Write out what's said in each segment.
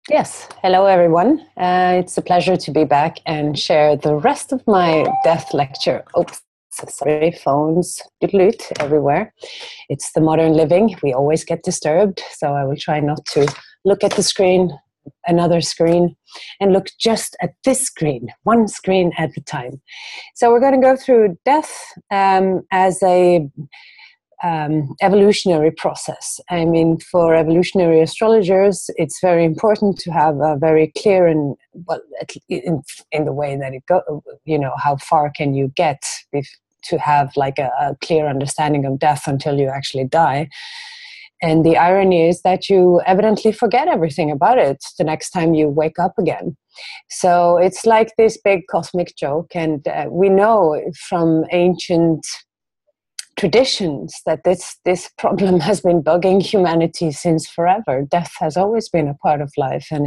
Yes, hello everyone. It's a pleasure to be back and share the rest of my death lecture. Oops, sorry, phones, doot everywhere. It's the modern living. We always get disturbed, so I will try not to look at the screen, another screen, and look just at this screen, one screen at a time. So we're going to go through death as a evolutionary process. I mean, for evolutionary astrologers, it's very important to have a very clear and, well, in the way that it goes, how far can you get to have like a clear understanding of death until you actually die. And the irony is that you evidently forget everything about it the next time you wake up again. So it's like this big cosmic joke. And we know from ancient traditions that this problem has been bugging humanity since forever. Death has always been a part of life, and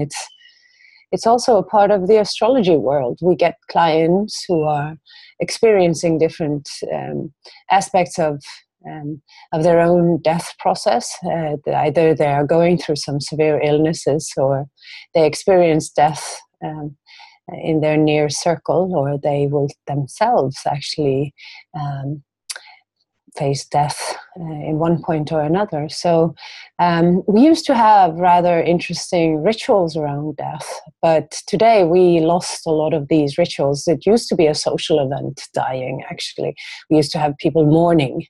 it's also a part of the astrology world. We get clients who are experiencing different aspects of their own death process. Either they are going through some severe illnesses, or they experience death in their near circle, or they will themselves actually face death in one point or another. So we used to have rather interesting rituals around death, but today we lost a lot of these rituals. It used to be a social event, dying, actually. We used to have people mourning.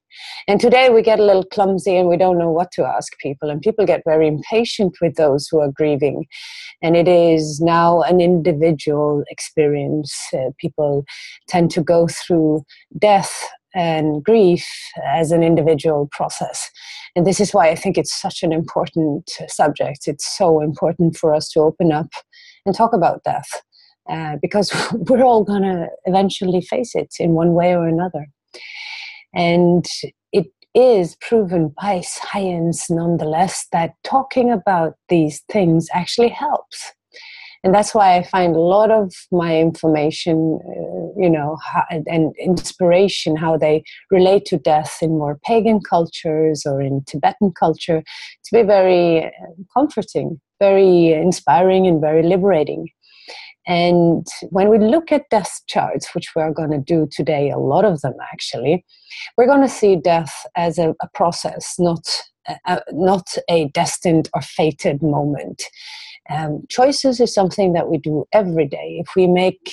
And today we get a little clumsy and we don't know what to ask people. And people get very impatient with those who are grieving. And it is now an individual experience. People tend to go through death and grief as an individual process. And this is why I think it's such an important subject. It's so important for us to open up and talk about death, because we're all going to eventually face it in one way or another. And it is proven by science, nonetheless, that talking about these things actually helps. And that's why I find a lot of my information, and inspiration, how they relate to death in more pagan cultures or in Tibetan culture, to be very comforting, very inspiring, and very liberating. And when we look at death charts, which we're going to do today, a lot of them actually, we're going to see death as a process, not a destined or fated moment. Choices is something that we do every day. If we make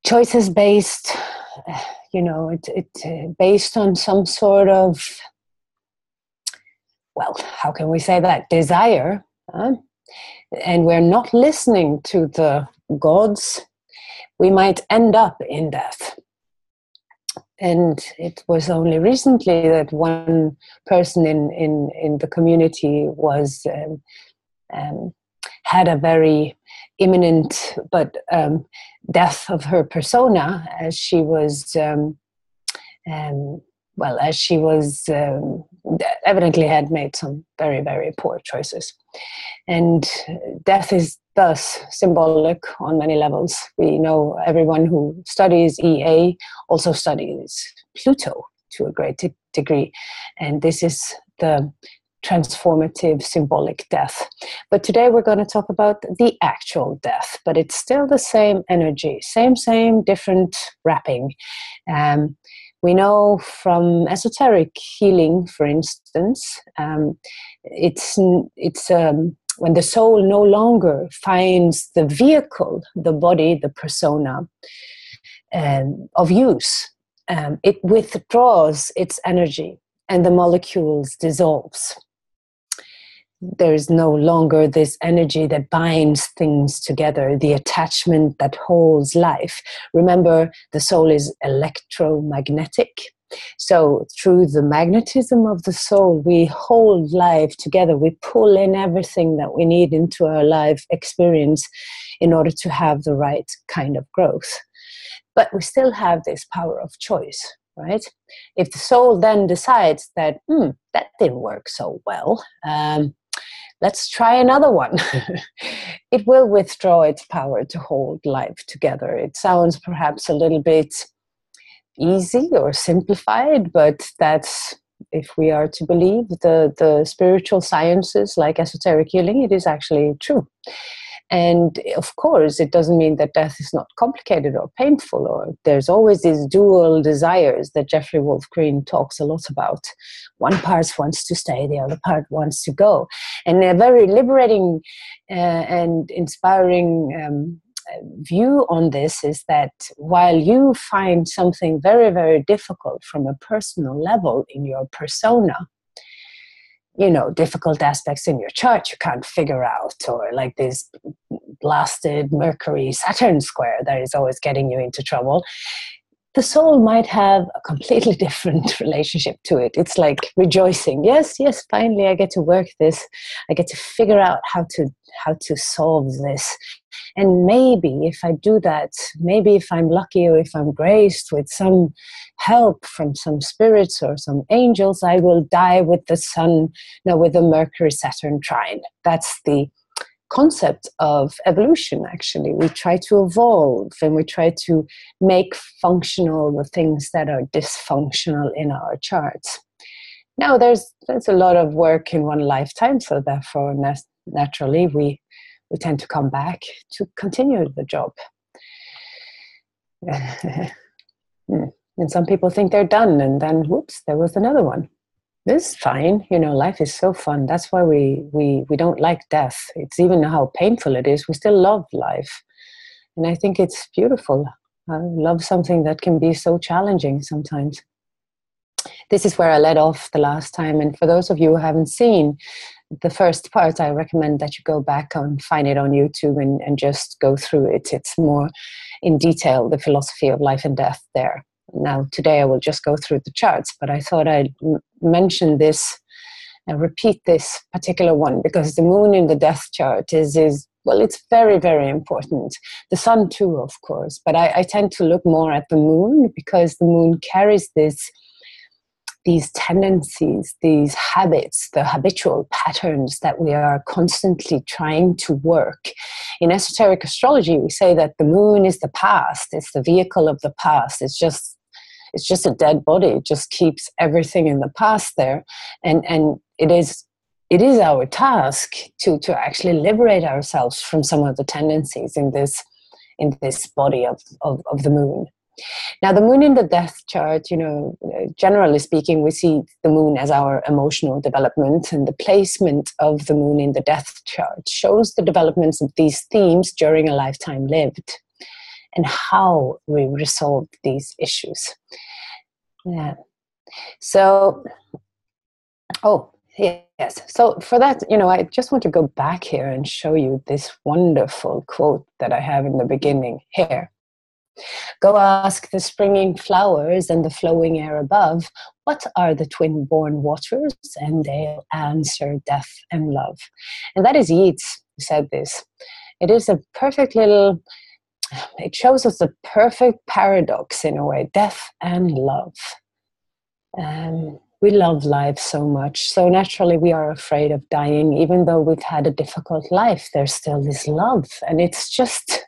choices based, based on some sort of, well, how can we say that, desire, and we're not listening to the gods, we might end up in death. And it was only recently that one person in the community was had a very imminent death of her persona, as she was evidently had made some very, very poor choices. And death is thus symbolic on many levels. We know everyone who studies EA also studies Pluto to a great degree. And this is the transformative symbolic death. But today we're going to talk about the actual death, but it's still the same energy, same, different wrapping. We know from esoteric healing, for instance, it's when the soul no longer finds the vehicle, the body, the persona of use, it withdraws its energy and the molecules dissolves. There is no longer this energy that binds things together, the attachment that holds life. Remember, the soul is electromagnetic. So through the magnetism of the soul, we hold life together. We pull in everything that we need into our life experience in order to have the right kind of growth. But we still have this power of choice, right? If the soul then decides that, that didn't work so well, let's try another one. It will withdraw its power to hold life together. It sounds perhaps a little bit easy or simplified, but that's if we are to believe the spiritual sciences like esoteric healing, it is actually true. And of course, it doesn't mean that death is not complicated or painful, or there's always these dual desires that Jeffrey Wolf Green talks a lot about. One part wants to stay, the other part wants to go. And a very liberating and inspiring view on this is that while you find something very, very difficult from a personal level in your persona, you know, difficult aspects in your chart you can't figure out, or like this blasted Mercury Saturn square that is always getting you into trouble, the soul might have a completely different relationship to it. It's like rejoicing. Yes, finally I get to work this. I get to figure out how to solve this. And maybe if I do that, maybe if I'm lucky or if I'm graced with some help from some spirits or some angels, I will die with the sun, no, with the Mercury Saturn trine. That's the concept of evolution. Actually, we try to evolve and we try to make functional the things that are dysfunctional in our charts. Now there's a lot of work in one lifetime, so therefore naturally we tend to come back to continue the job. And some people think they're done, and then whoops, there was another one. This is fine, you know, life is so fun. That's why we don't like death. It's even how painful it is, we still love life. And I think it's beautiful. I love something that can be so challenging sometimes. This is where I led off the last time. And for those of you who haven't seen the first part, I recommend that you go back and find it on YouTube and just go through it. It's more in detail, the philosophy of life and death there. Now, today I will just go through the charts, but I thought I'd mention this and repeat this particular one because the moon in the death chart is well, it's very, very important. The sun too, of course, but I tend to look more at the moon because the moon carries these tendencies, these habits, the habitual patterns that we are constantly trying to work. In esoteric astrology, we say that the moon is the past. It's the vehicle of the past. It's just a dead body. It just keeps everything in the past there. And it is our task to actually liberate ourselves from some of the tendencies in this body of the moon. Now, the moon in the death chart, you know, generally speaking, we see the moon as our emotional development, and the placement of the moon in the death chart shows the developments of these themes during a lifetime lived and how we resolve these issues. Yeah. So, yes. So for that, you know, I just want to go back here and show you this wonderful quote that I have in the beginning here. Go ask the springing flowers and the flowing air above, what are the twin-born waters? And they'll answer death and love. And that is Yeats who said this. It is a perfect little, it shows us a perfect paradox in a way, death and love. We love life so much, so naturally we are afraid of dying. Even though we've had a difficult life, there's still this love, and it's just,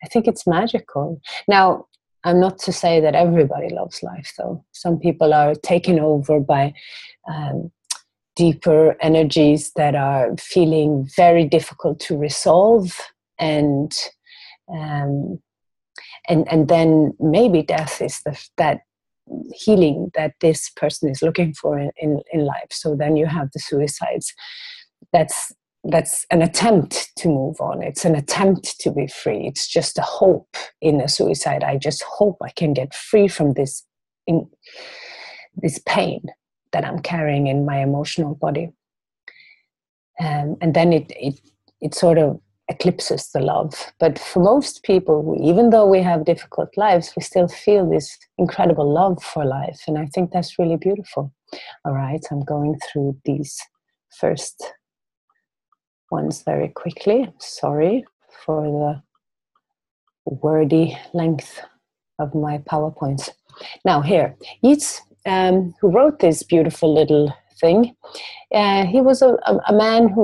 I think it's magical. Now, I'm not to say that everybody loves life, though. Some people are taken over by deeper energies that are feeling very difficult to resolve, and then maybe death is that healing that this person is looking for in life. So then you have the suicides. That's an attempt to move on. It's an attempt to be free. It's just a hope in a suicide. I just hope I can get free from this pain that I'm carrying in my emotional body. And then it sort of eclipses the love. But for most people, even though we have difficult lives, we still feel this incredible love for life. And I think that's really beautiful. All right, I'm going through these first ones very quickly. Sorry for the wordy length of my PowerPoints. Now here, Yeats, who wrote this beautiful little thing, he was a man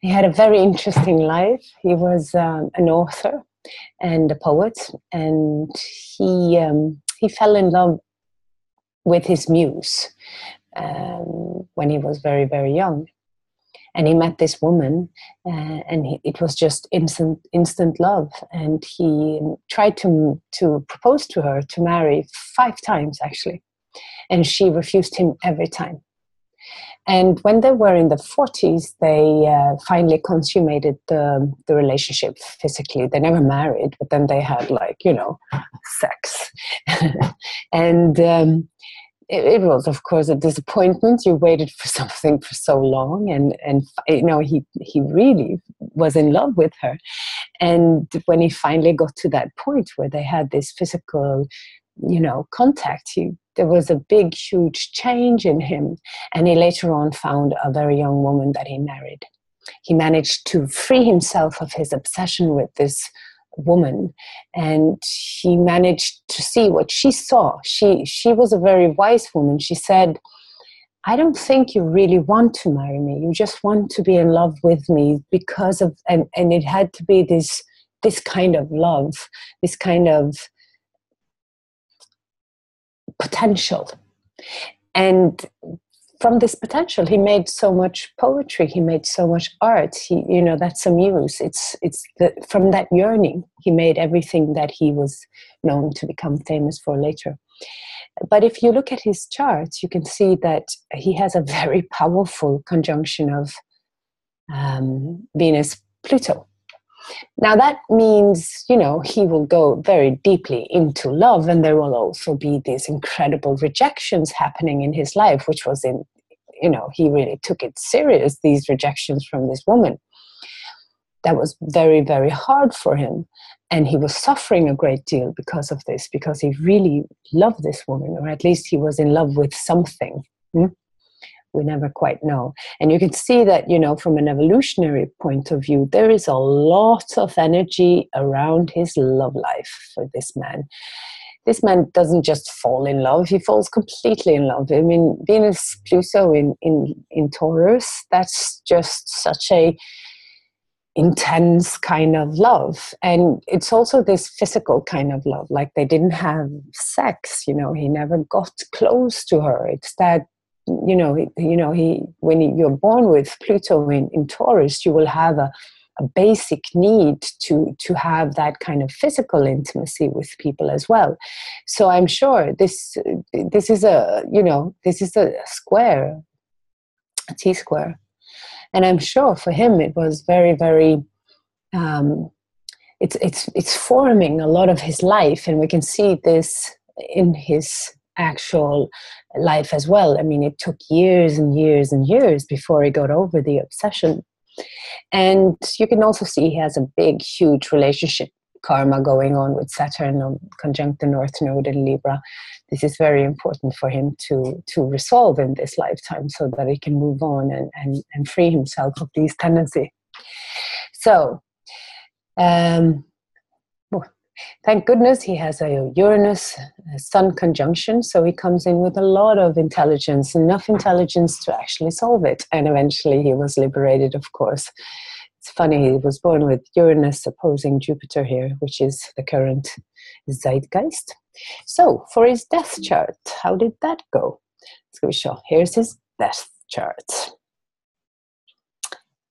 he had a very interesting life. He was an author and a poet, and he fell in love with his muse when he was very, very young. And he met this woman, and it was just instant love. And he tried to propose to her to marry 5 times, actually. And she refused him every time. And when they were in the 40s, they finally consummated the relationship physically. They never married, but then they had, like, sex. And it was, of course, a disappointment. You waited for something for so long, and he really was in love with her. And when he finally got to that point where they had this physical, contact, there was a big, huge change in him. And he later on found a very young woman that he married. He managed to free himself of his obsession with this woman, and he managed to see what she saw. She was a very wise woman. She said, I don't think you really want to marry me. You just want to be in love with me because of, and it had to be this kind of love, this kind of potential. And from this potential, he made so much poetry. He made so much art. That's a muse. It's from that yearning, he made everything that he was known to become famous for later. But if you look at his charts, you can see that he has a very powerful conjunction of Venus-Pluto. Now that means, he will go very deeply into love, and there will also be these incredible rejections happening in his life, which was he really took it serious, these rejections from this woman. That was very, very hard for him. And he was suffering a great deal because of this, because he really loved this woman, or at least he was in love with something. We never quite know. And you can see that, from an evolutionary point of view, there is a lot of energy around his love life for this man. This man doesn't just fall in love, he falls completely in love. I mean, Venus Pluto in Taurus, that's just such a intense kind of love. And it's also this physical kind of love, like they didn't have sex, he never got close to her. It's that, when you're born with Pluto in Taurus, you will have a basic need to have that kind of physical intimacy with people as well. So I'm sure this is a square, a T-square. And I'm sure for him it was very, very, it's forming a lot of his life. And we can see this in his actual life as well. I mean, it took years and years and years before he got over the obsession. And you can also see he has a big, huge relationship karma going on with Saturn conjunct the North Node in Libra. This is very important for him to resolve in this lifetime so that he can move on and free himself of these tendencies. So, thank goodness he has a Uranus Sun conjunction, so he comes in with a lot of intelligence, enough intelligence to actually solve it. And eventually he was liberated, of course. It's funny, he was born with Uranus opposing Jupiter here, which is the current zeitgeist. So for his death chart, how did that go? Let's go show. Here's his death chart.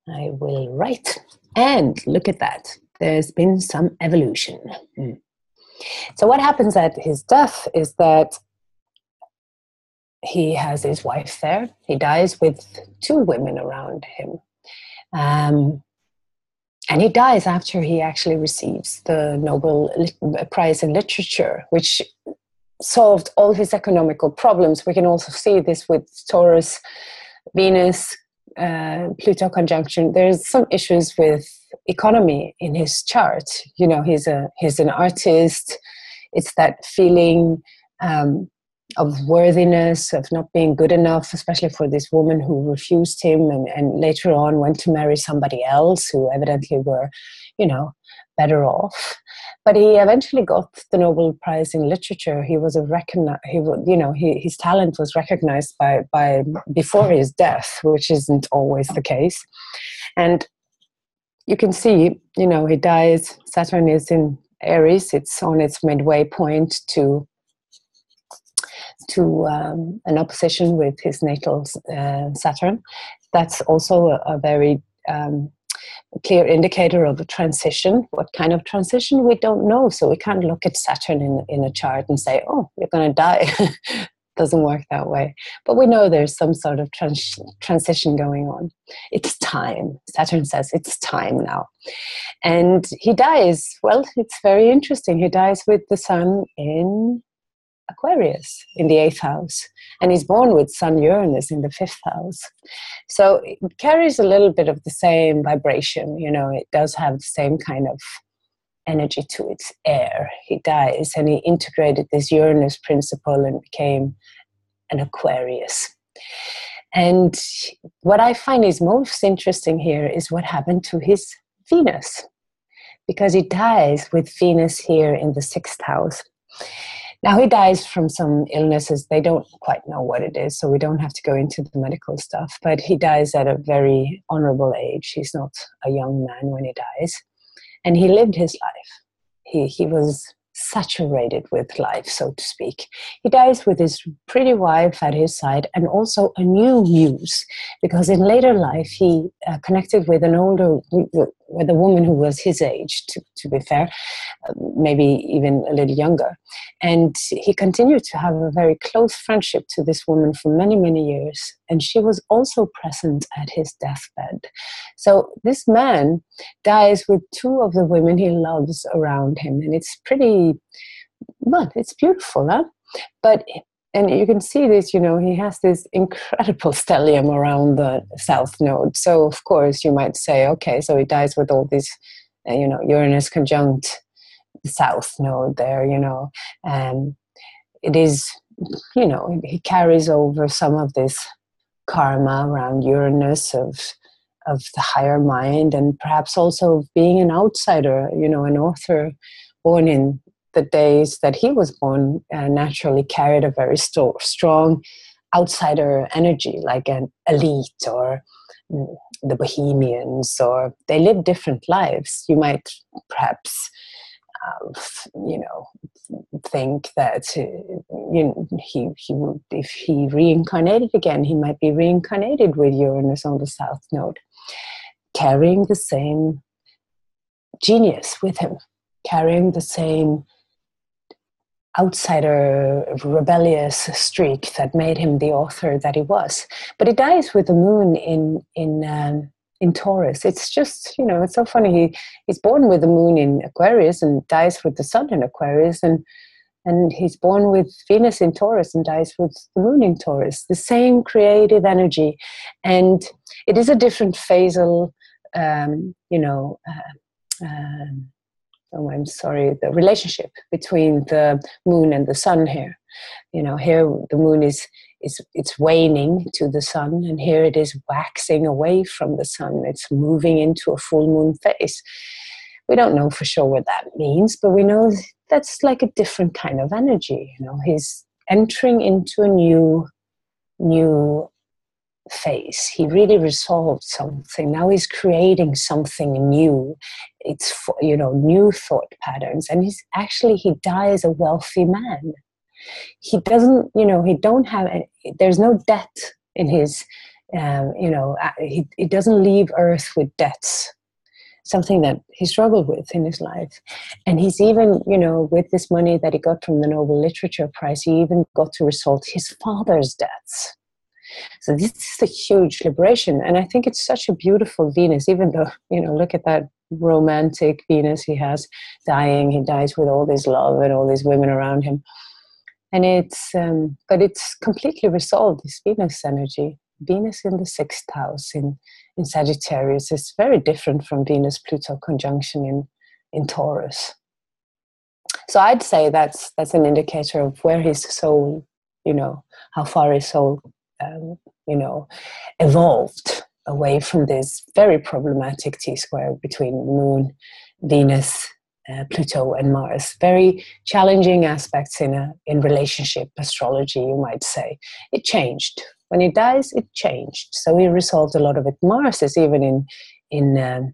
I will write. And look at that. There's been some evolution. So what happens at his death is that he has his wife there. He dies with 2 women around him. And he dies after he actually receives the Nobel Prize in Literature, which solved all his economical problems. We can also see this with Taurus, Venus, Pluto conjunction. There's some issues with economy in his chart. He's an artist. It's that feeling of worthiness, of not being good enough, especially for this woman who refused him and later on went to marry somebody else who evidently were, better off. But he eventually got the Nobel Prize in Literature. He was his talent was recognized by before his death, which isn't always the case. And you can see, he dies. Saturn is in Aries. It's on its midway point to an opposition with his natal Saturn. That's also a very clear indicator of a transition. What kind of transition, we don't know. So we can't look at Saturn in a chart and say, oh, you're going to die. Doesn't work that way. But we know there's some sort of transition going on. It's time. Saturn says it's time now. And he dies, well, it's very interesting. He dies with the sun in Aquarius in the 8th house. And he's born with Sun Uranus in the 5th house. So it carries a little bit of the same vibration. You know, it does have the same kind of energy to its air. He dies and he integrated this Uranus principle and became an Aquarius. And what I find is most interesting here is what happened to his Venus, because he dies with Venus here in the 6th house. Now he dies from some illnesses. They don't quite know what it is, so we don't have to go into the medical stuff, but he dies at a very honorable age. He's not a young man when he dies. And he lived his life. He was saturated with life, so to speak. He dies with his pretty wife at his side, and also a new muse, because in later life he connected with with a woman who was his age, to be fair, maybe even a little younger. And he continued to have a very close friendship to this woman for many, many years. And she was also present at his deathbed. So this man dies with two of the women he loves around him. And it's pretty, well, it's beautiful, huh? And you can see this, you know, he has this incredible stellium around the south node. So, of course, you might say, okay, so he dies with all these, Uranus conjunct the south node there, and it is, he carries over some of this karma around Uranus of the higher mind, and perhaps also being an outsider, an author born in the days that he was born, naturally carried a very strong outsider energy, like an elite or the Bohemians, or they live different lives. You might perhaps think that he would, if he reincarnated again, he might be reincarnated with Uranus on the south node, carrying the same genius with him, carrying the same outsider rebellious streak that made him the author that he was. But he dies with the moon in Taurus. It's just, it's so funny. He's born with the moon in Aquarius and dies with the sun in Aquarius, and he's born with Venus in Taurus and dies with the moon in Taurus. The same creative energy, and it is a different phasal, the relationship between the moon and the sun here. Here the moon is it's waning to the sun, and here it is waxing away from the sun. It's moving into a full moon phase. We don't know for sure what that means, but we know that's like a different kind of energy. He's entering into a new phase. He really resolved something. Now he's creating something new. It's, new thought patterns. And he dies a wealthy man. He doesn't, there's no debt in his, he doesn't leave Earth with debts, something that he struggled with in his life. And he's even, with this money that he got from the Nobel Literature Prize, he even got to resolve his father's debts. So this is a huge liberation. And I think it's such a beautiful Venus, even though, look at that romantic Venus he has dying. He dies with all this love and all these women around him. And but it's completely resolved, this Venus energy. Venus in the 6th house in Sagittarius is very different from Venus-Pluto conjunction in Taurus. So I'd say that's an indicator of where his soul, how far his soul evolved away from this very problematic T-square between Moon, Venus, Pluto and Mars. Very challenging aspects in relationship astrology, you might say. It changed. When he dies, it changed. So he resolved a lot of it. Mars is even in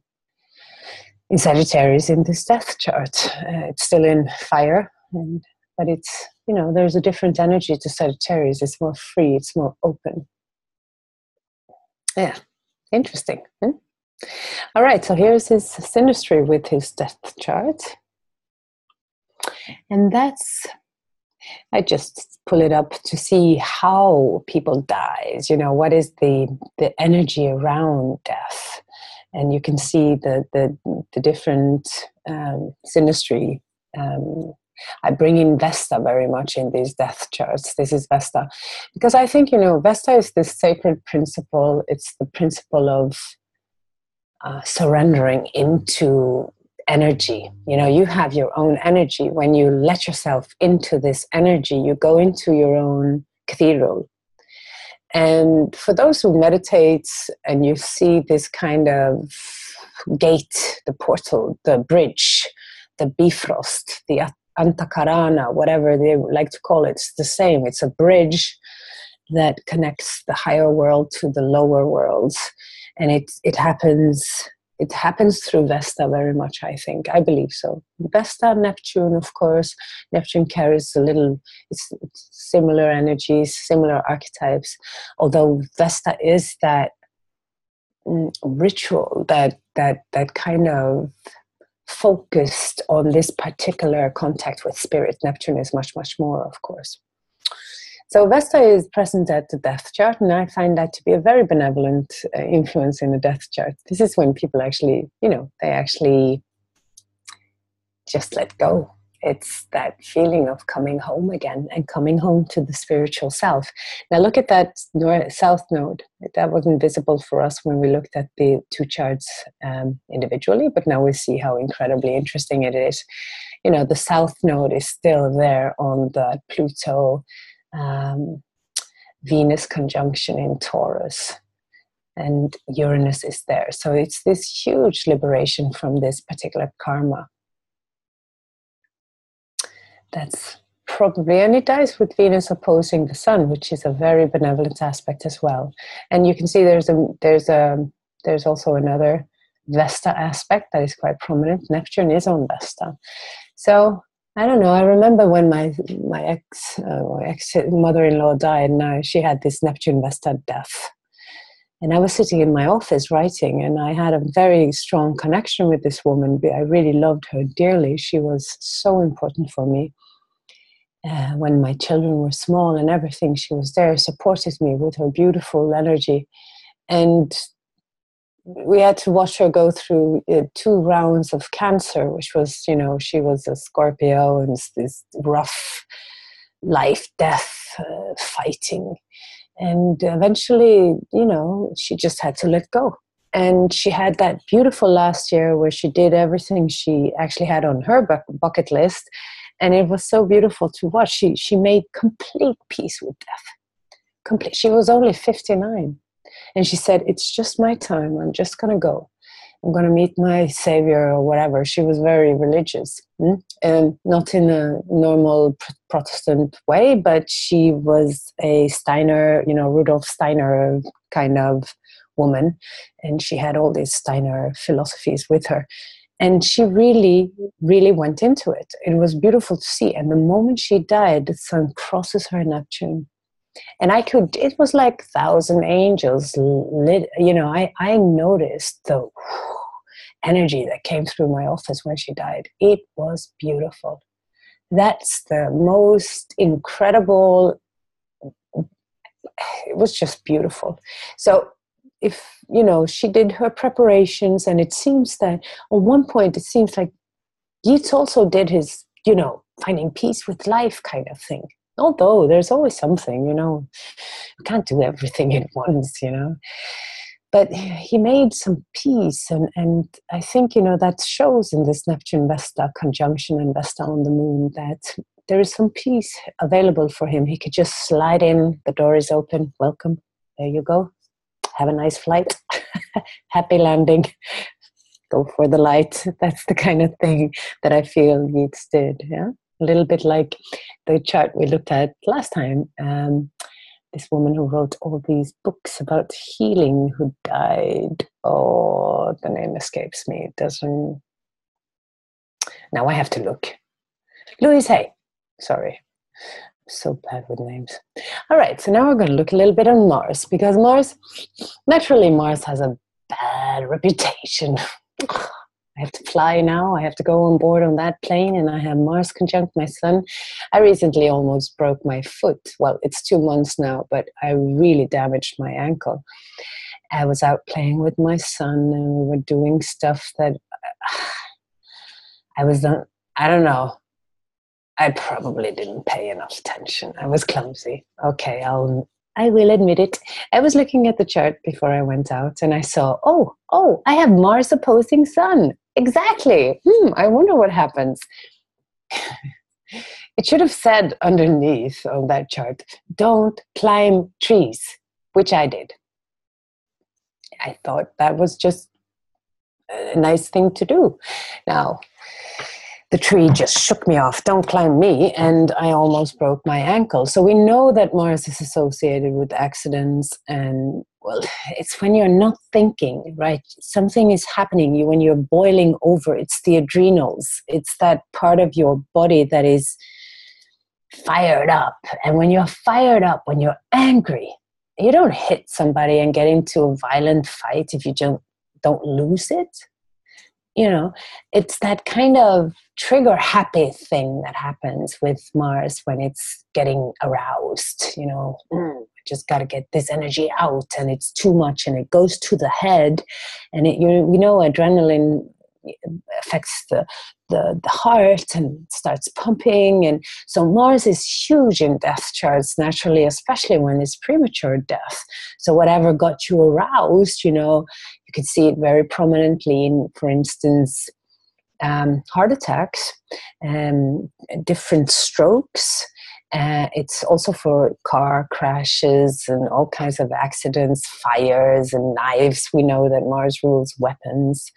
Sagittarius in this death chart. It's still in fire, but it's there's a different energy to Sagittarius. It's more free, it's more open. Yeah, interesting. All right, so here's his synastry with his death chart. And I just pull it up to see how people dies, what is the energy around death. And you can see the different synastry. I bring in Vesta very much in these death charts. This is Vesta. Because I think, Vesta is this sacred principle. It's the principle of surrendering into energy. You have your own energy. When you let yourself into this energy, you go into your own cathedral. And for those who meditate and you see this kind of gate, the portal, the bridge, the bifrost, the antakarana, whatever they like to call it, it's the same. It's a bridge that connects the higher world to the lower worlds. And it happens through Vesta very much, I think. I believe so. Vesta, Neptune, of course. Neptune carries it's similar energies, similar archetypes. Although Vesta is that ritual that kind of focused on this particular contact with spirit. Neptune is much, much more, of course. So Vesta is present at the death chart, and I find that to be a very benevolent influence in the death chart. This is when people actually, they actually just let go. It's that feeling of coming home again and coming home to the spiritual self. Now look at that south node. That wasn't visible for us when we looked at the two charts individually, but now we see how incredibly interesting it is. The south node is still there on the Pluto Venus conjunction in Taurus, and Uranus is there. So it's this huge liberation from this particular karma. That's probably, and it dies with Venus opposing the Sun, which is a very benevolent aspect as well. And you can see there's also another Vesta aspect that is quite prominent. Neptune is on Vesta. So I don't know. I remember when my ex mother-in-law died, and she had this Neptune Vesta death. And I was sitting in my office writing, and I had a very strong connection with this woman. I really loved her dearly. She was so important for me. When my children were small and everything, she was there, supported me with her beautiful energy. And we had to watch her go through 2 rounds of cancer, which was, she was a Scorpio, and this rough life, death, fighting. And eventually, she just had to let go. And she had that beautiful last year where she did everything she actually had on her bucket list. And it was so beautiful to watch. She made complete peace with death. She was only 59. And she said, it's just my time. I'm just going to go. I'm going to meet my savior or whatever. She was very religious, and not in a normal Protestant way, but she was a Steiner, Rudolf Steiner kind of woman. And she had all these Steiner philosophies with her. And she really, really went into it. It was beautiful to see. And the moment she died, the sun crosses her Neptune. And it was like 1,000 angels lit, I noticed the energy that came through my office when she died. It was beautiful. That's the most incredible, it was just beautiful. So if, she did her preparations, and it seems that at one point, it seems like Yeats also did his, finding peace with life kind of thing. Although there's always something, you can't do everything at once, But he made some peace, and I think, that shows in this Neptune-Vesta conjunction and Vesta on the moon that there is some peace available for him. He could just slide in, the door is open, welcome, there you go, have a nice flight, happy landing, go for the light. That's the kind of thing that I feel Yeats did, yeah? A little bit like the chart we looked at last time. This woman who wrote all these books about healing, who died. Oh, the name escapes me. It doesn't. Now I have to look. Louise Hay. Sorry. So bad with names. All right, so now we're going to look a little bit on Mars, because naturally Mars has a bad reputation. I have to fly now. I have to go on board on that plane, and I have Mars conjunct my sun. I recently almost broke my foot. Well, it's 2 months now, but I really damaged my ankle. I was out playing with my son, and we were doing stuff that I don't know. I probably didn't pay enough attention. I was clumsy. Okay, I will admit it. I was looking at the chart before I went out, and I saw, oh, I have Mars opposing Sun. Exactly. I wonder what happens. It should have said underneath on that chart, don't climb trees, which I did. I thought that was just a nice thing to do. Now, the tree just shook me off, don't climb me, and I almost broke my ankle. So we know that Mars is associated with accidents, and well, it's when you're not thinking, right? Something is happening when you're boiling over. It's the adrenals. It's that part of your body that is fired up. And when you're fired up, when you're angry, you don't hit somebody and get into a violent fight if you don't lose it. You know, it's that kind of trigger happy thing that happens with Mars when it's getting aroused. You know, just got to get this energy out, and it's too much, and it goes to the head, and adrenaline affects the heart and starts pumping. And so Mars is huge in death charts naturally, especially when it's premature death. So whatever got you aroused, you could see it very prominently in, for instance, heart attacks, different strokes. It's also for car crashes and all kinds of accidents, fires and knives. We know that Mars rules weapons.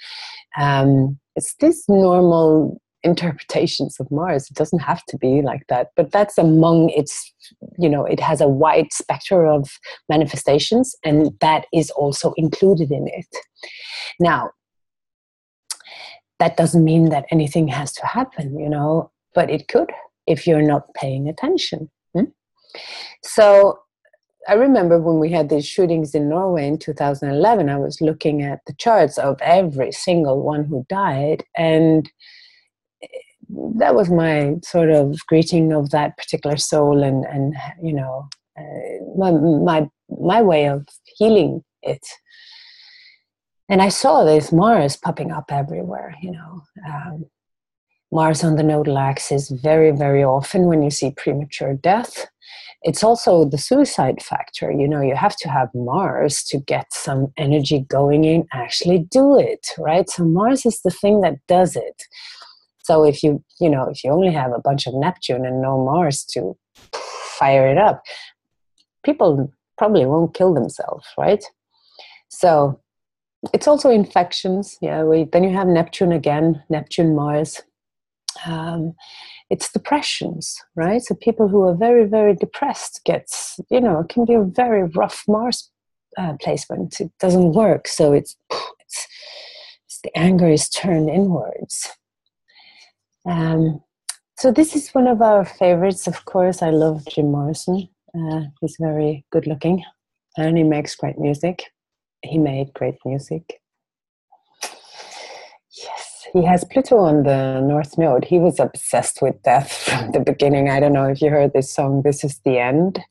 It's these normal interpretations of Mars. It doesn't have to be like that, but that's among its, it has a wide spectrum of manifestations, and that is also included in it. Now, that doesn't mean that anything has to happen, but it could if you're not paying attention. So I remember when we had these shootings in Norway in 2011, I was looking at the charts of every single one who died, and that was my sort of greeting of that particular soul, and my way of healing it. And I saw this Mars popping up everywhere, Mars on the nodal axis very, very often when you see premature death. It's also the suicide factor. You have to have Mars to get some energy going and actually do it, right? So Mars is the thing that does it. So if you only have a bunch of Neptune and no Mars to fire it up, people probably won't kill themselves, right? So it's also infections. Then you have Neptune again, Neptune, Mars. It's depressions, right? So people who are very, very depressed it can be a very rough Mars placement. It doesn't work. So it's the anger is turned inwards. So this is one of our favorites. Of course, I love Jim Morrison. He's very good looking, and he makes great music. He made great music. Yes, he has Pluto on the North Node. He was obsessed with death from the beginning. I don't know if you heard this song, This Is the End.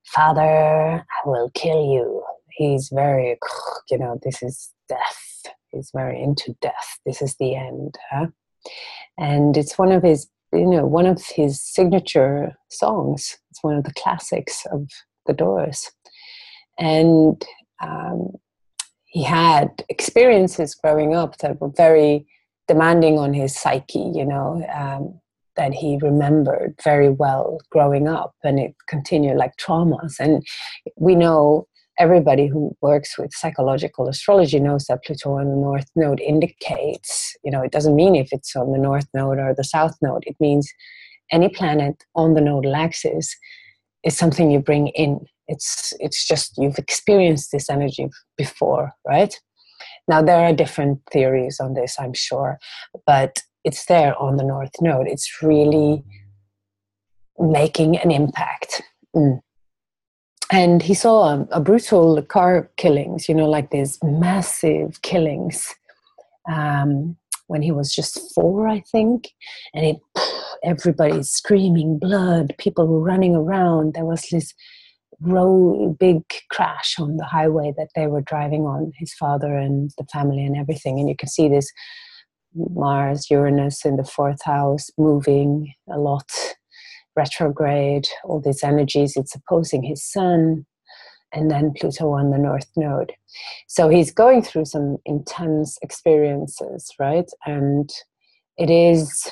Father, I will kill you. He's very, this is death. He's very into death. This is the end. And it's one of his signature songs. It's one of the classics of the Doors. And he had experiences growing up that were very demanding on his psyche, that he remembered very well growing up, and it continued like traumas. And we know, everybody who works with psychological astrology knows that Pluto on the North Node indicates, it doesn't mean if it's on the North Node or the South Node. It means any planet on the nodal axis is something you bring in. It's just you've experienced this energy before, right? Now, there are different theories on this, I'm sure, but it's there on the North Node. It's really making an impact. And he saw a brutal car killings, like these massive killings, when he was just 4, I think. And everybody's screaming blood, people were running around. There was this big crash on the highway that they were driving on, his father and the family and everything. And you can see this Mars, Uranus in the 4th house moving a lot, retrograde, all these energies. It's opposing his sun, and then Pluto on the North Node. So he's going through some intense experiences, right? And it is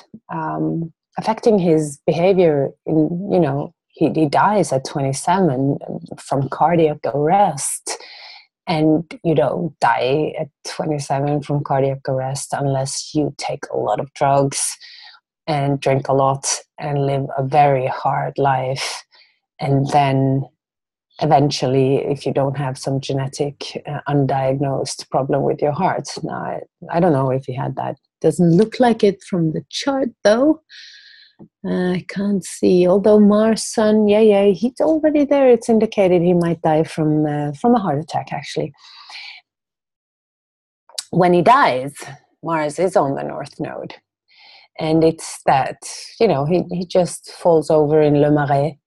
affecting his behavior. He dies at 27 from cardiac arrest. And you don't die at 27 from cardiac arrest unless you take a lot of drugs and drink a lot and live a very hard life. And then eventually, if you don't have some genetic undiagnosed problem with your heart. Now, I don't know if he had that. Doesn't look like it from the chart, though. I can't see. Although Mars, Sun, he's already there. It's indicated he might die from a heart attack, actually. When he dies, Mars is on the North Node. And it's that, he just falls over in Le Marais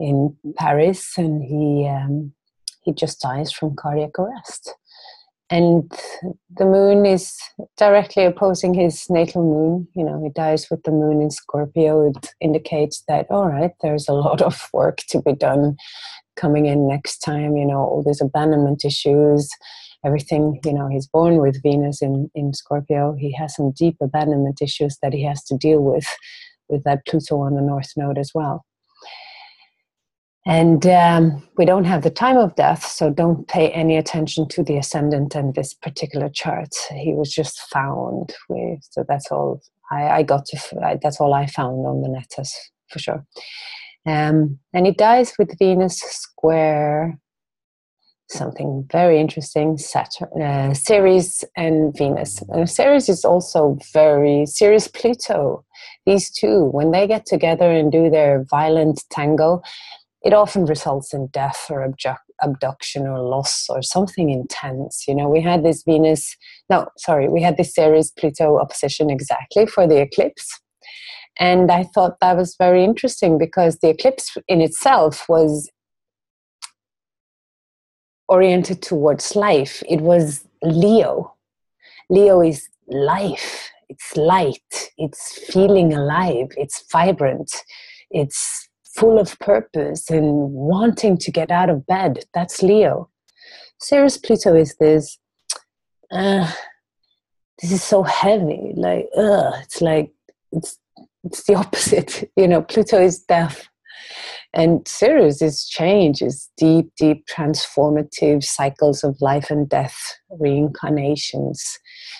in Paris, and he just dies from cardiac arrest. And the moon is directly opposing his natal moon. He dies with the moon in Scorpio. It indicates that, all right, there's a lot of work to be done coming in next time, all these abandonment issues, everything. He's born with Venus in Scorpio. He has some deep abandonment issues that he has to deal with that Pluto on the North Node as well. And we don't have the time of death, so don't pay any attention to the ascendant and this particular chart. He was just found. So that's all that's all I found on the net, for sure. And he dies with Venus square something very interesting, Saturn, Ceres and Venus. And Ceres is also very Ceres Pluto. These two, when they get together and do their violent tango, it often results in death or abduction or loss or something intense. We had this we had this Ceres Pluto opposition exactly for the eclipse. And I thought that was very interesting because the eclipse in itself was oriented towards life. It was Leo. Leo is life. It's light. It's feeling alive. It's vibrant. It's full of purpose and wanting to get out of bed. That's Leo. Ceres Pluto is this, this is so heavy. It's the opposite. Pluto is death. And Ceres is change, is deep, deep transformative cycles of life and death, reincarnations.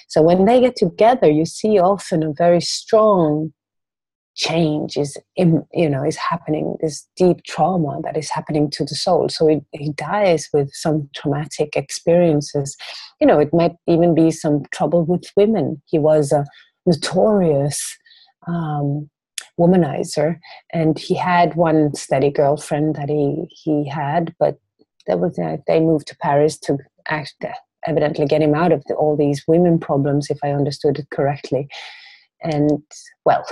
So when they get together, you see often a very strong change is happening, this deep trauma that is happening to the soul. So he dies with some traumatic experiences. It might even be some trouble with women. He was a notorious womanizer, and he had one steady girlfriend that he had, but that was they moved to Paris to evidently get him out of all these women problems, if I understood it correctly. And well,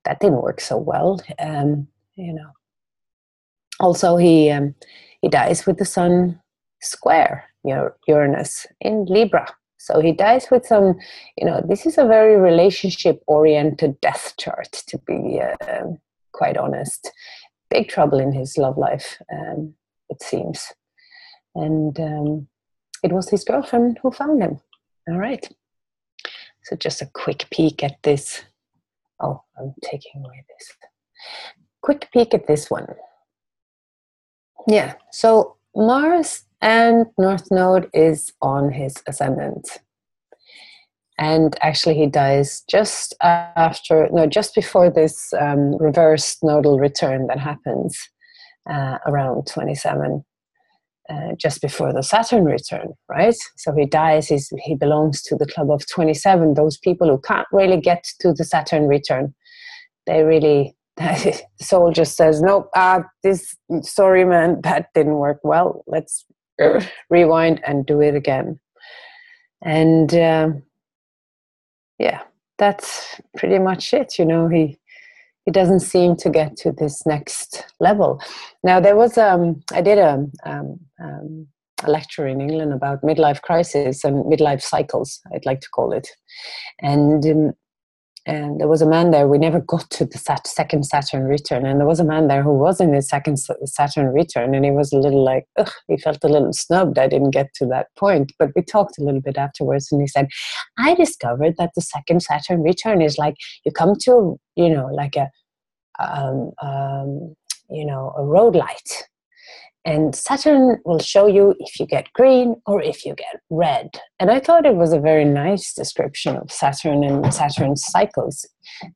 that didn't work so well. Also, he dies with the sun square Uranus in Libra. So he dies with some, this is a very relationship-oriented death chart, to be quite honest. Big trouble in his love life, it seems. And it was his girlfriend who found him. All right. So just a quick peek at this. Oh, I'm taking away this. Quick peek at this one. Yeah, so Mars and North Node is on his ascendant. And actually he dies just before this reverse nodal return that happens around 27, just before the Saturn return, right? So he dies, he belongs to the club of 27, those people who can't really get to the Saturn return. They really the soul just says, nope, sorry, man, that didn't work well. Let's rewind and do it again. And yeah, that's pretty much it. You know, he doesn't seem to get to this next level. Now, there was I did a lecture in England about midlife crisis and midlife cycles, I'd like to call it. And there was a man there. We never got to the second Saturn return. And there was a man there who was in his second Saturn return. And he was a little like, ugh, he felt a little snubbed. I didn't get to that point. But we talked a little bit afterwards. And he said, I discovered that the second Saturn return is like you come to, you know, like a road light. And Saturn will show you if you get green or if you get red. And I thought it was a very nice description of Saturn and Saturn's cycles.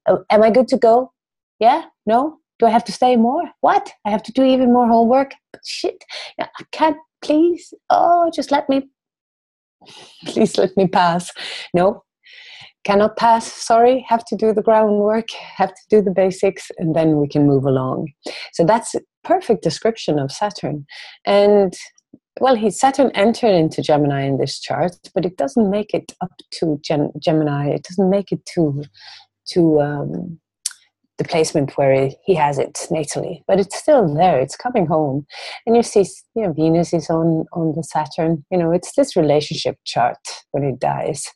Am I good to go? Yeah? No? Do I have to stay more? What? I have to do even more homework? Shit. I can't, please. Oh, just please let me pass. No. Cannot pass, sorry, have to do the groundwork, have to do the basics, and then we can move along. So that's a perfect description of Saturn. And, well, Saturn entered into Gemini in this chart, but it doesn't make it up to Gemini. It doesn't make it to the placement where he has it natally. But it's still there. It's coming home. And you see, you know, Venus is on the Saturn. You know, it's this relationship chart when it dies.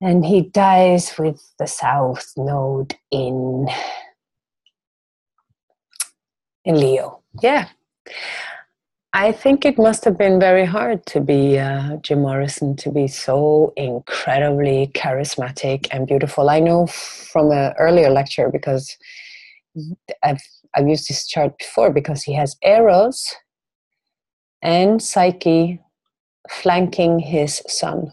And he dies with the South Node in Leo. Yeah. I think it must have been very hard to be Jim Morrison, to be so incredibly charismatic and beautiful. I know from an earlier lecture, because I've used this chart before, because he has Eros and Psyche flanking his sun.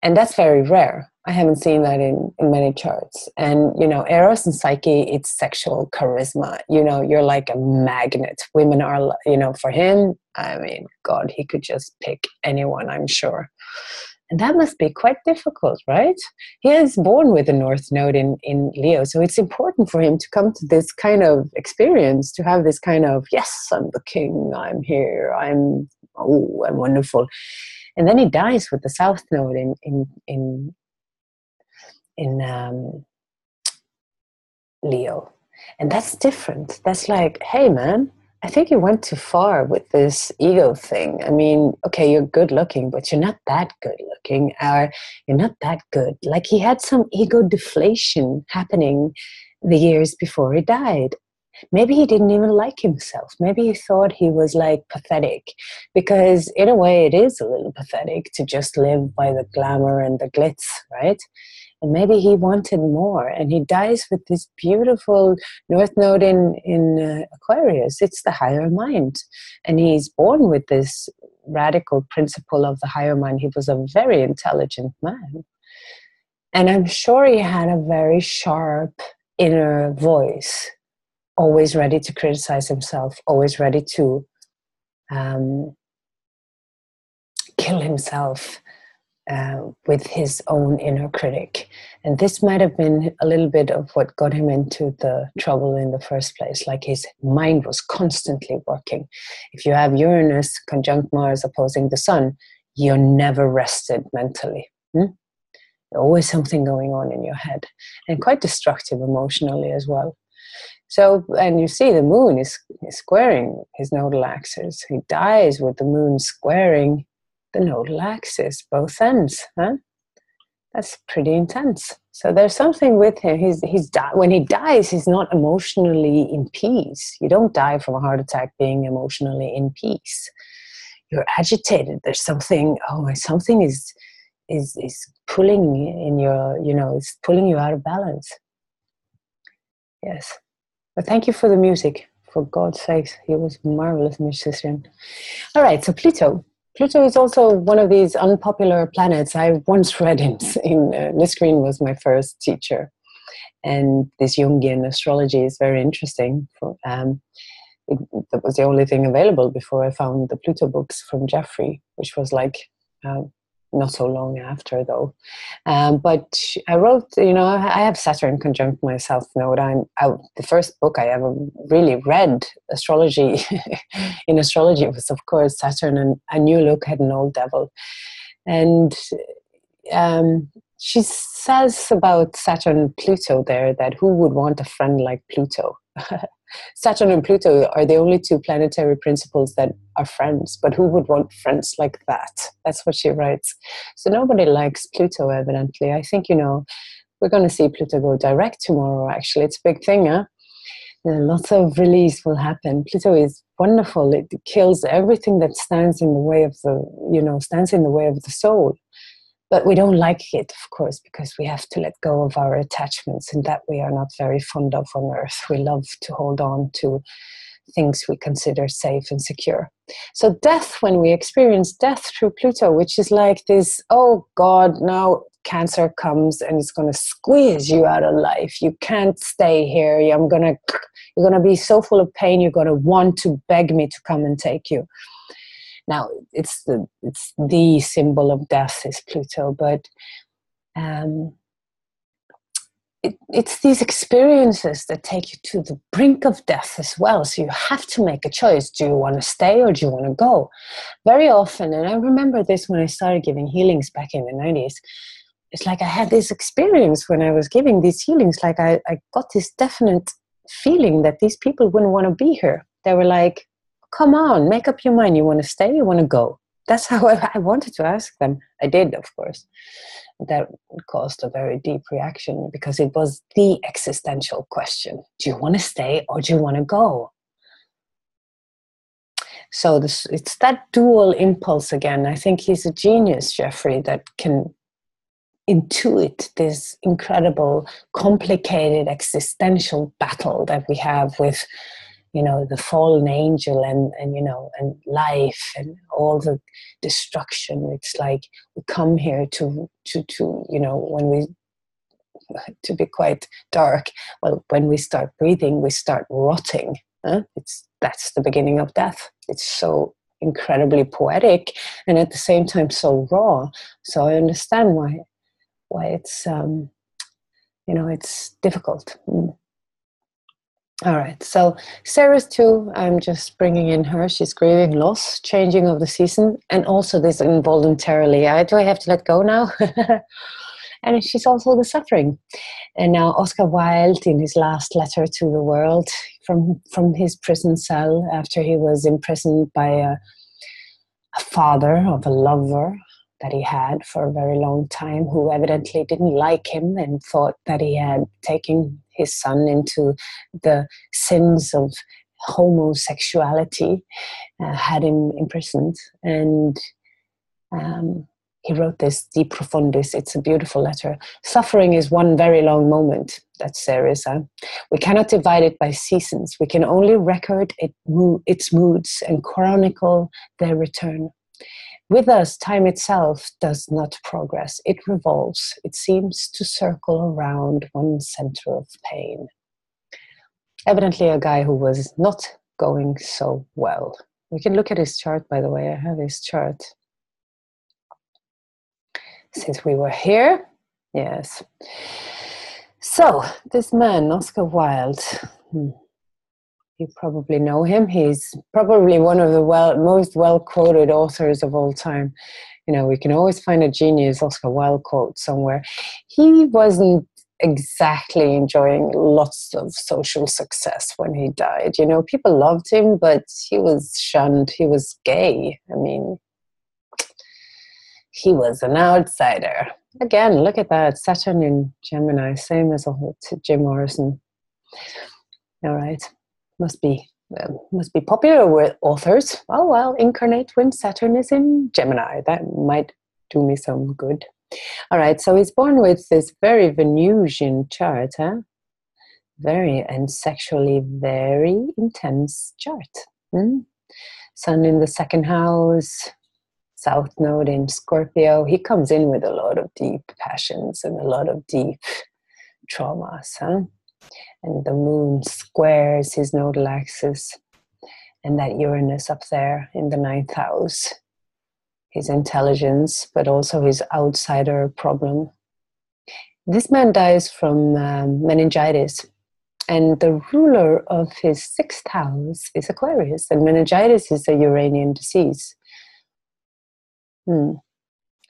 And that's very rare. I haven't seen that in many charts. And, you know, Eros and Psyche, it's sexual charisma. You know, you're like a magnet. Women are, you know, for him, I mean, God, he could just pick anyone, I'm sure. And that must be quite difficult, right? He is born with a North Node in Leo. So it's important for him to come to this kind of experience, to have this kind of, yes, I'm the king, I'm here, I'm wonderful. And then he dies with the South Node in Leo. And that's different. That's like, hey man, I think you went too far with this ego thing. I mean, okay, you're good looking, but you're not that good looking, or you're not that good. Like, he had some ego deflation happening the years before he died. Maybe he didn't even like himself. Maybe he thought he was like pathetic, because in a way it is a little pathetic to just live by the glamour and the glitz, right? And maybe he wanted more, and he dies with this beautiful North Node in Aquarius. It's the higher mind, and he's born with this radical principle of the higher mind. He was a very intelligent man, and I'm sure he had a very sharp inner voice, always ready to criticize himself, always ready to kill himself with his own inner critic. And this might have been a little bit of what got him into the trouble in the first place. Like, his mind was constantly working. If you have Uranus conjunct Mars opposing the Sun, you're never rested mentally. Always something going on in your head, and quite destructive emotionally as well. So, and you see the moon is squaring his nodal axis. He dies with the moon squaring the nodal axis, both ends. Huh? That's pretty intense. So there's something with him. When he dies, he's not emotionally in peace. You don't die from a heart attack being emotionally in peace. You're agitated. There's something. Something is pulling in your. It's pulling you out of balance. Yes. But thank you for the music. For God's sakes, he was a marvelous musician. All right, so Pluto. Pluto is also one of these unpopular planets. I once read in Liz Green was my first teacher. And this Jungian astrology is very interesting. That was the only thing available before I found the Pluto books from Jeffrey, which was like not so long after, though. But I wrote, I have Saturn conjunct my South Node. The first book I ever really read astrology in astrology was, of course, Saturn and A New Look at an Old Devil. And she says about Saturn and Pluto there that who would want a friend like Pluto? Saturn and Pluto are the only two planetary principles that are friends, but who would want friends like that? That's what she writes. So nobody likes Pluto, evidently. I think, we're going to see Pluto go direct tomorrow, actually. It's a big thing, huh? Lots of release will happen. Pluto is wonderful. It kills everything that stands in the way of the soul. But we don't like it, of course, because we have to let go of our attachments, and that we are not very fond of on Earth. We love to hold on to things we consider safe and secure. So death, when we experience death through Pluto, which is like this, oh God, now Cancer comes and it's going to squeeze you out of life. You can't stay here. You're going to be so full of pain, you're going to want to beg me to come and take you. Now, it's the symbol of death is Pluto, but it's these experiences that take you to the brink of death as well. So you have to make a choice. Do you want to stay or do you want to go? Very often, and I remember this when I started giving healings back in the 90s, it's like I had this experience when I was giving these healings, like I got this definite feeling that these people wouldn't want to be here. They were like, come on, make up your mind. You want to stay? You want to go? That's how I wanted to ask them. I did, of course. That caused a very deep reaction because it was the existential question. Do you want to stay or do you want to go? So it's that dual impulse again. I think he's a genius, Jeffrey, that can intuit this incredible, complicated existential battle that we have with the fallen angel and life and all the destruction. It's like we come here to to be quite dark. Well, when we start breathing, we start rotting. That's the beginning of death. It's so incredibly poetic and at the same time so raw. So I understand why it's it's difficult. All right, so Ceres too, I'm just bringing in her. She's grieving loss, changing of the season, and also this involuntarily. Do I have to let go now? And she's also the suffering. And now Oscar Wilde, in his last letter to the world from his prison cell after he was imprisoned by a father of a lover that he had for a very long time, who evidently didn't like him and thought that he had taken his son into the sins of homosexuality, had him imprisoned. And he wrote this De Profundis. It's a beautiful letter. Suffering is one very long moment. That's Ceres. We cannot divide it by seasons. We can only record its moods and chronicle their return. With us, time itself does not progress. It revolves. It seems to circle around one center of pain. Evidently a guy who was not going so well. We can look at his chart, by the way. I have his chart. Since we were here, yes. So, this man, Oscar Wilde, you probably know him. He's probably one of the most well-quoted authors of all time. We can always find a genius Oscar Wilde quote somewhere. He wasn't exactly enjoying lots of social success when he died. People loved him, but he was shunned. He was gay. I mean, he was an outsider. Again, look at that. Saturn in Gemini, same as Jim Morrison. All right. Must be popular with authors. Oh, well, incarnate when Saturn is in Gemini. That might do me some good. All right, so he's born with this very Venusian chart, huh? Very, and sexually very intense chart. Sun in the second house, South Node in Scorpio. He comes in with a lot of deep passions and a lot of deep traumas, huh? And the moon squares his nodal axis, and that Uranus up there in the 9th house. his intelligence, but also his outsider problem. This man dies from meningitis, and the ruler of his sixth house is Aquarius, and meningitis is a Uranian disease.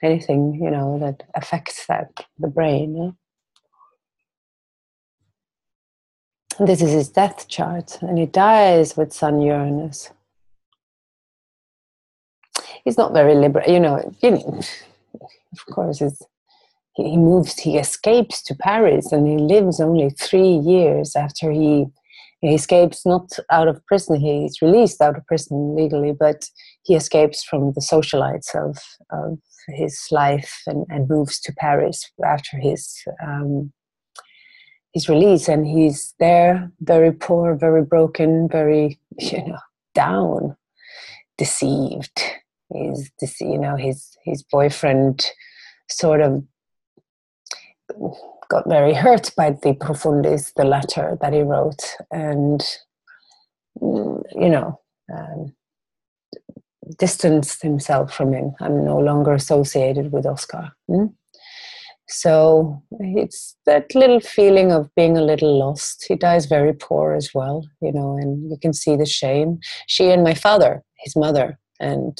Anything, that affects the brain. This is his death chart, and he dies with Sun Uranus. He's not very liberal, of course, he moves, he escapes to Paris, and he lives only 3 years after he escapes, not out of prison, he's released out of prison legally, but he escapes from the socialites of his life and moves to Paris after his release, and he's there very poor, very broken, very down, deceived. His boyfriend sort of got very hurt by the Profundis, the letter that he wrote, and distanced himself from him. I'm no longer associated with Oscar. So it's that little feeling of being a little lost. He dies very poor as well, and you can see the shame. She and my father, his mother, and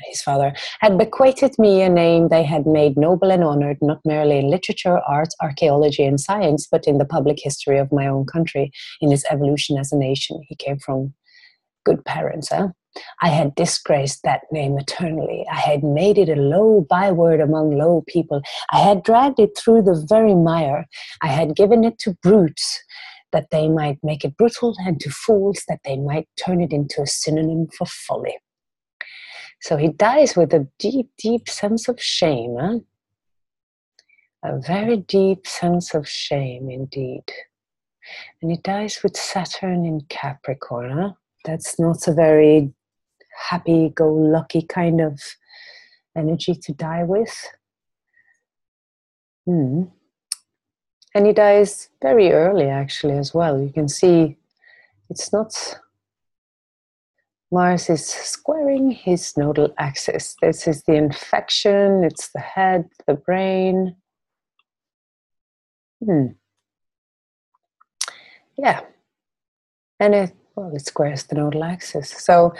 his father had bequeathed me a name they had made noble and honored, not merely in literature, art, archaeology, and science, but in the public history of my own country, in its evolution as a nation. He came from good parents, I had disgraced that name eternally. I had made it a low byword among low people. I had dragged it through the very mire. I had given it to brutes, that they might make it brutal, and to fools, that they might turn it into a synonym for folly. So he dies with a deep, deep sense of shame. A very deep sense of shame indeed. And he dies with Saturn in Capricorn. That's not a very happy-go-lucky kind of energy to die with. And he dies very early, actually, as well. You can see it's not... Mars is squaring his nodal axis. This is the infection, it's the head, the brain. Yeah. And it squares the nodal axis. So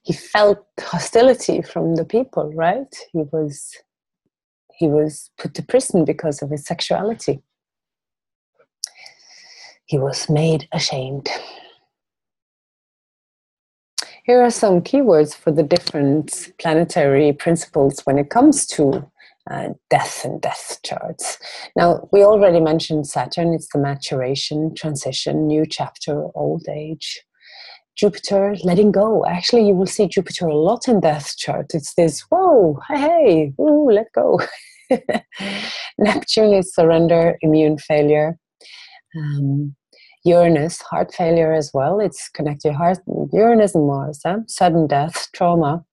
he felt hostility from the people, right? He was put to prison because of his sexuality. He was made ashamed. Here are some keywords for the different planetary principles when it comes to death and death charts. Now, we already mentioned Saturn. It's the maturation, transition, new chapter, old age. Jupiter, letting go. Actually, you will see Jupiter a lot in death chart. It's this, whoa, hey, ooh, let go. Neptune is surrender, immune failure. Uranus, heart failure as well. It's connected to heart, Uranus and Mars. Sudden death, trauma.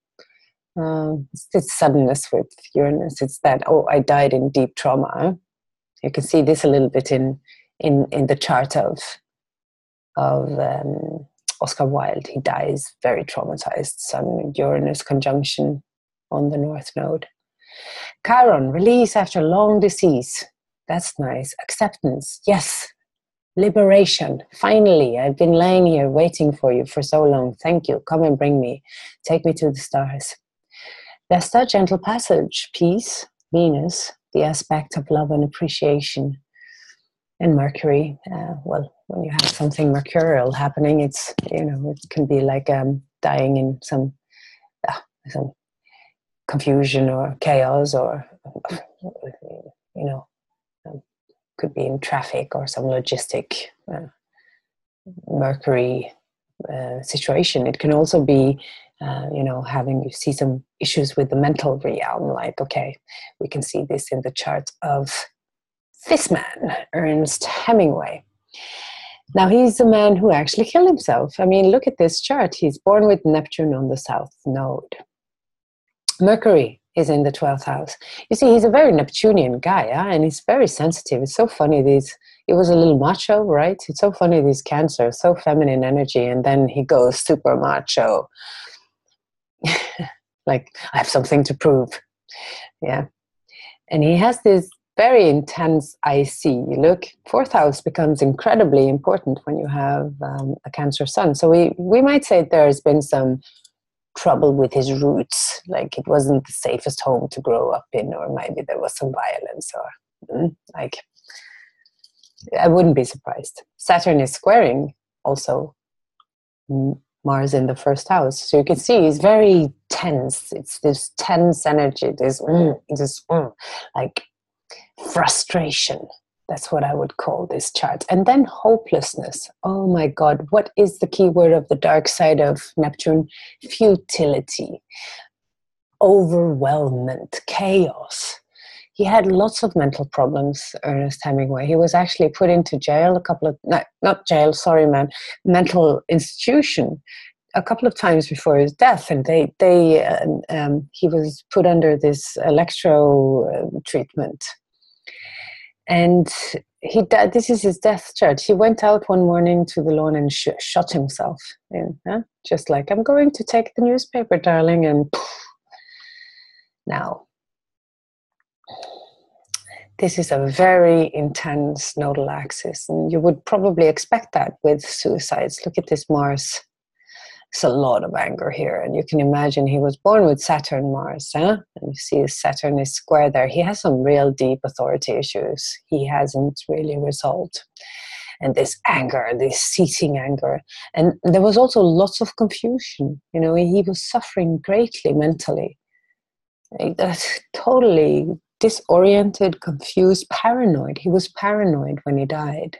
It's suddenness with Uranus. It's that, I died in deep trauma. You can see this a little bit in the chart of Oscar Wilde. He dies very traumatized. Sun Uranus conjunction on the North Node. Chiron, release after long disease. That's nice. Acceptance, yes. Liberation, finally. I've been laying here waiting for you for so long. Thank you. Come and bring me. Take me to the stars. Vesta, gentle passage. Peace. Venus, the aspect of love and appreciation. And Mercury, when you have something mercurial happening, it's, it can be like dying in some confusion or chaos, or, could be in traffic or some logistic Mercury situation. It can also be, you see some issues with the mental realm, like, okay, we can see this in the chart of this man, Ernest Hemingway. Now, he's a man who actually killed himself. I mean, look at this chart. He's born with Neptune on the South Node. Mercury is in the 12th house. You see, he's a very Neptunian guy, and he's very sensitive. It's so funny, it was a little macho, right? It's so funny, these Cancer, so feminine energy, and then he goes super macho. Like, I have something to prove. Yeah. And he has this very intense IC. Look, fourth house becomes incredibly important when you have a Cancer sun. So we might say there's been some trouble with his roots, like it wasn't the safest home to grow up in, or maybe there was some violence, or like, I wouldn't be surprised. Saturn is squaring also Mars in the first house, so you can see he's very tense. It's this tense energy, this like frustration. That's what I would call this chart. And then hopelessness. Oh my God, what is the key word of the dark side of Neptune? Futility, overwhelmment, chaos. He had lots of mental problems, Ernest Hemingway. He was actually put into jail not jail, sorry, mental institution a couple of times before his death. And he was put under this electro treatment. And he died. This is his death chart. He went out one morning to the lawn and shot himself. Just like, I'm going to take the newspaper, darling, and poof. Now, this is a very intense nodal axis, and you would probably expect that with suicides. Look at this Mars. There's a lot of anger here, and you can imagine he was born with Saturn, Mars, and you see Saturn is square there. He has some real deep authority issues he hasn't really resolved. And this anger, this seething anger. And there was also lots of confusion. He was suffering greatly mentally. Totally disoriented, confused, paranoid. He was paranoid when he died.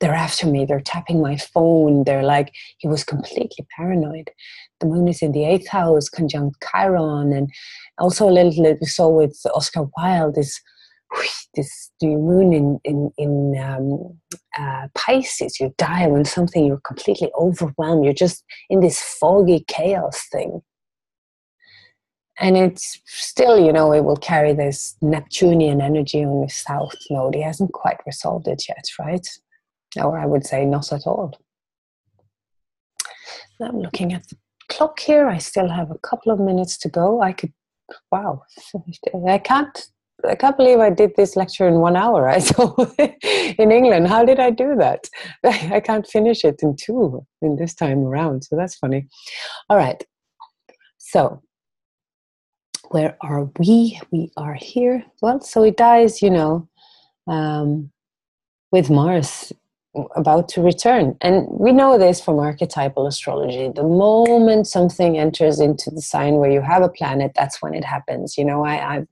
They're after me, they're tapping my phone, they're like, he was completely paranoid. The moon is in the 8th house, conjunct Chiron, and also a little bit we saw with Oscar Wilde, this new moon in Pisces. You die when you're completely overwhelmed, you're just in this foggy chaos thing. And it's still, it will carry this Neptunian energy on the south node. He hasn't quite resolved it yet, right? Or I would say not at all. I'm looking at the clock here. I still have a couple of minutes to go. I can't believe I did this lecture in 1 hour. In England, how did I do that? I can't finish it in 2 in this time around. So that's funny. All right. So where are we? We are here. Well, so it dies, with Mars about to return. And we know this from archetypal astrology. The moment something enters into the sign where you have a planet, that's when it happens. I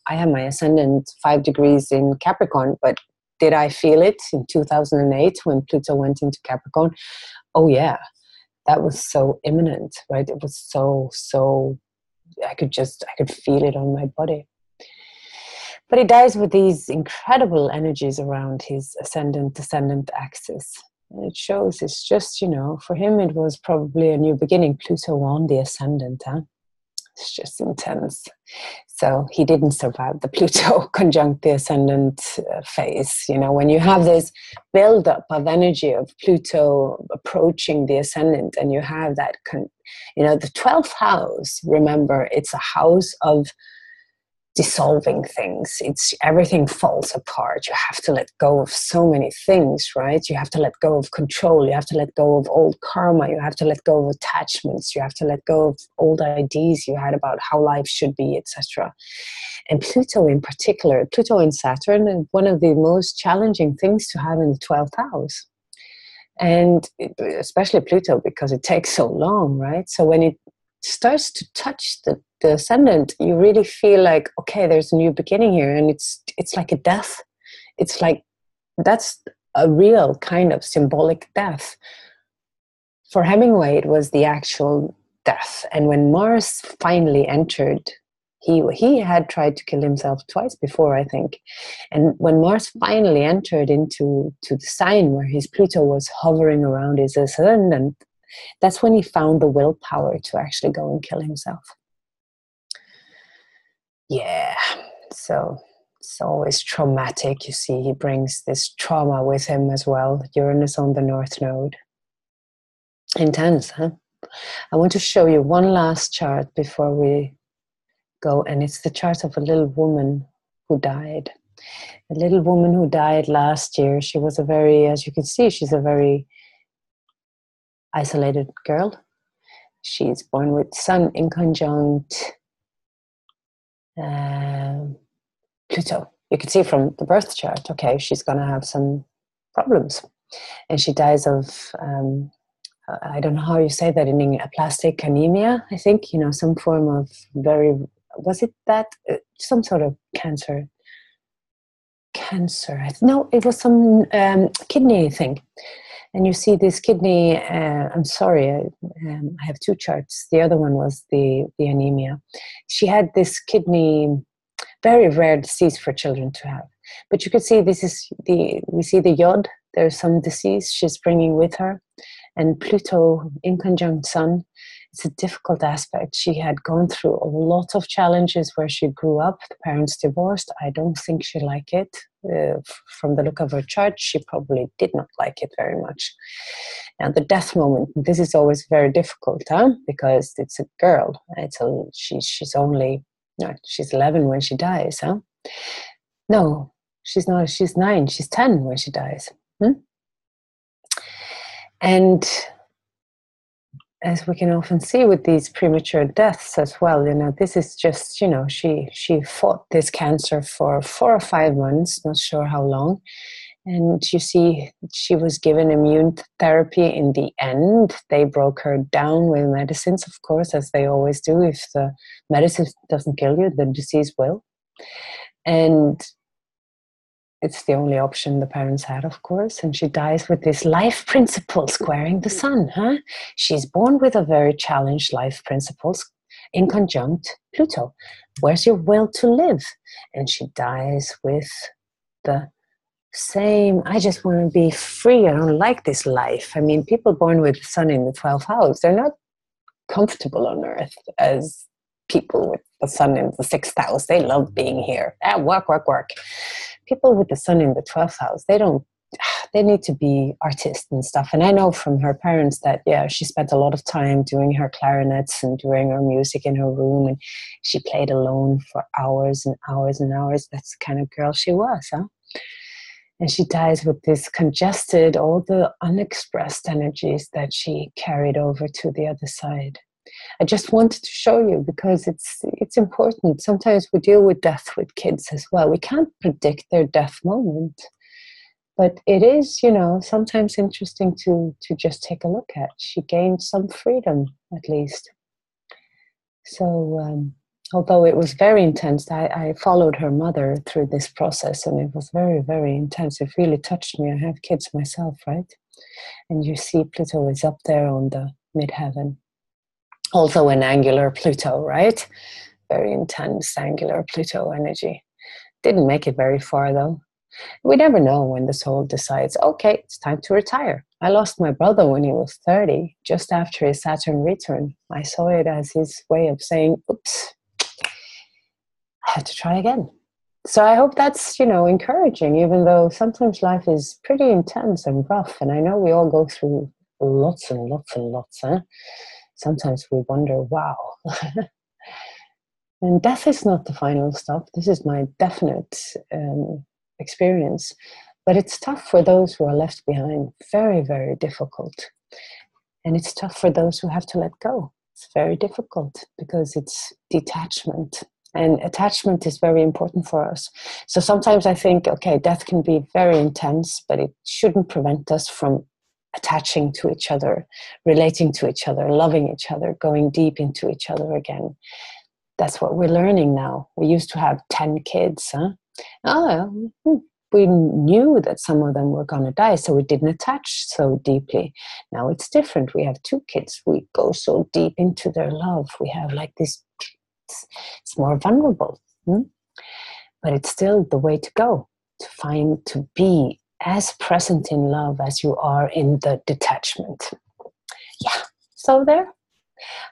have my ascendant 5 degrees in Capricorn, but did I feel it in 2008 when Pluto went into Capricorn? Oh yeah, that was so imminent, right? It was so I could feel it on my body. But he dies with these incredible energies around his ascendant-descendant axis. And it shows it's just, for him it was probably a new beginning. Pluto on the ascendant, It's just intense. So he didn't survive the Pluto conjunct the ascendant phase. When you have this buildup of energy of Pluto approaching the ascendant, and you have that, the 12th house, remember, it's a house of dissolving things. Everything falls apart. You have to let go of so many things, right? You have to let go of control. You have to let go of old karma. You have to let go of attachments. You have to let go of old ideas you had about how life should be, etc. And Pluto in particular, Pluto and Saturn, is one of the most challenging things to have in the 12th house. And especially Pluto, because it takes so long, right? So when it starts to touch the ascendant, you really feel like, okay, there's a new beginning here, and it's like a death. It's like, that's a real kind of symbolic death. For Hemingway, it was the actual death. And when Mars finally entered, he had tried to kill himself twice before, I think. And when Mars finally entered into the sign where his Pluto was hovering around his ascendant, that's when he found the willpower to actually go and kill himself. Yeah, so it's always traumatic. You see, he brings this trauma with him as well. Uranus on the North Node. Intense, huh? I want to show you one last chart before we go, and it's the chart of a little woman who died. A little woman who died last year. She was a very, as you can see, she's a very isolated girl. She's born with Sun in conjunct Pluto. You can see from the birth chart, okay, she's going to have some problems. And she dies of, I don't know how you say that in English, aplastic anemia, I think, some form of was it that? Some sort of cancer. No, it was some kidney thing. And you see this kidney, I'm sorry, I have two charts. The other one was the anemia. She had this kidney, very rare disease for children to have. But you can see we see the Yod, there's some disease she's bringing with her. And Pluto in conjunct Sun, it's a difficult aspect. She had gone through a lot of challenges where she grew up. The parents divorced. I don't think she liked it. From the look of her chart, she probably did not like it very much. And the death moment, this is always very difficult, because it's a girl. She's 11 when she dies, No, she's not. She's 9. She's 10 when she dies. And as we can often see with these premature deaths as well, this is just, she fought this cancer for 4 or 5 months, not sure how long. And you see, she was given immune therapy in the end. They broke her down with medicines, of course, as they always do. If the medicine doesn't kill you, the disease will. And it's the only option the parents had, of course. And she dies with this life principle squaring the sun. She's born with a very challenged life principles in conjunct Pluto. Where's your will to live? And she dies with the same, I just want to be free. I don't like this life. I mean, people born with the sun in the 12th house, they're not comfortable on earth as people with the sun in the 6th house. They love being here. Work, work, work. People with the sun in the 12th house, they need to be artists and stuff. And I know from her parents that, she spent a lot of time doing her clarinets and doing her music in her room. And she played alone for hours and hours and hours. That's the kind of girl she was, And she dies with this congested, all the unexpressed energies that she carried over to the other side. I just wanted to show you because it's important. Sometimes we deal with death with kids as well. We can't predict their death moment. But it is, sometimes interesting to just take a look at. She gained some freedom, at least. So, although it was very intense, I followed her mother through this process, and it was very, very intense. It really touched me. I have kids myself, right? And you see Pluto is up there on the midheaven. Also an angular Pluto, right? Very intense angular Pluto energy. Didn't make it very far, though. We never know when the soul decides, okay, it's time to retire. I lost my brother when he was 30, just after his Saturn return. I saw it as his way of saying, oops, I have to try again. So I hope that's, encouraging, even though sometimes life is pretty intense and rough. And I know we all go through lots and lots and lots. Sometimes we wonder, wow. And death is not the final stop. This is my definite experience. But it's tough for those who are left behind. Very, very difficult. And it's tough for those who have to let go. It's very difficult because it's detachment. And attachment is very important for us. So sometimes I think, okay, death can be very intense, but it shouldn't prevent us from attaching to each other, relating to each other, loving each other, going deep into each other again. That's what we're learning now. We used to have 10 kids. We knew that some of them were going to die, so we didn't attach so deeply. Now it's different. We have 2 kids. We go so deep into their love. We have like this, it's more vulnerable. But it's still the way to go, to be as present in love as you are in the detachment. Yeah, so there.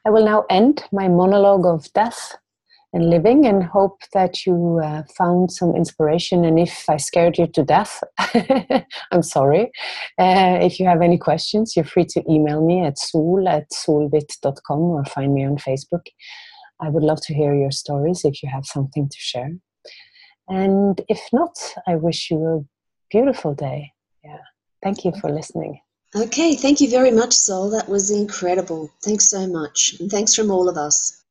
I will now end my monologue of death and living, and hope that you found some inspiration. And if I scared you to death, I'm sorry. If you have any questions, you're free to email me at sol@solvit.com or find me on Facebook. I would love to hear your stories if you have something to share. And if not, I wish you a beautiful day. Yeah. Thank you for listening. Okay, thank you very much, Sol. That was incredible. Thanks so much. And thanks from all of us.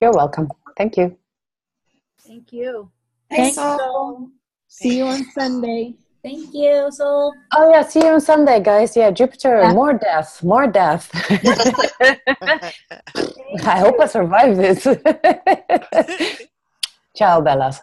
You're welcome. Thank you. Thank you. Thanks, Sol. Sol. See you on Sunday. Thank you, Sol. Oh yeah, see you on Sunday, guys. Yeah, Jupiter, more death, more death. I hope I survive this. Ciao, Bellas.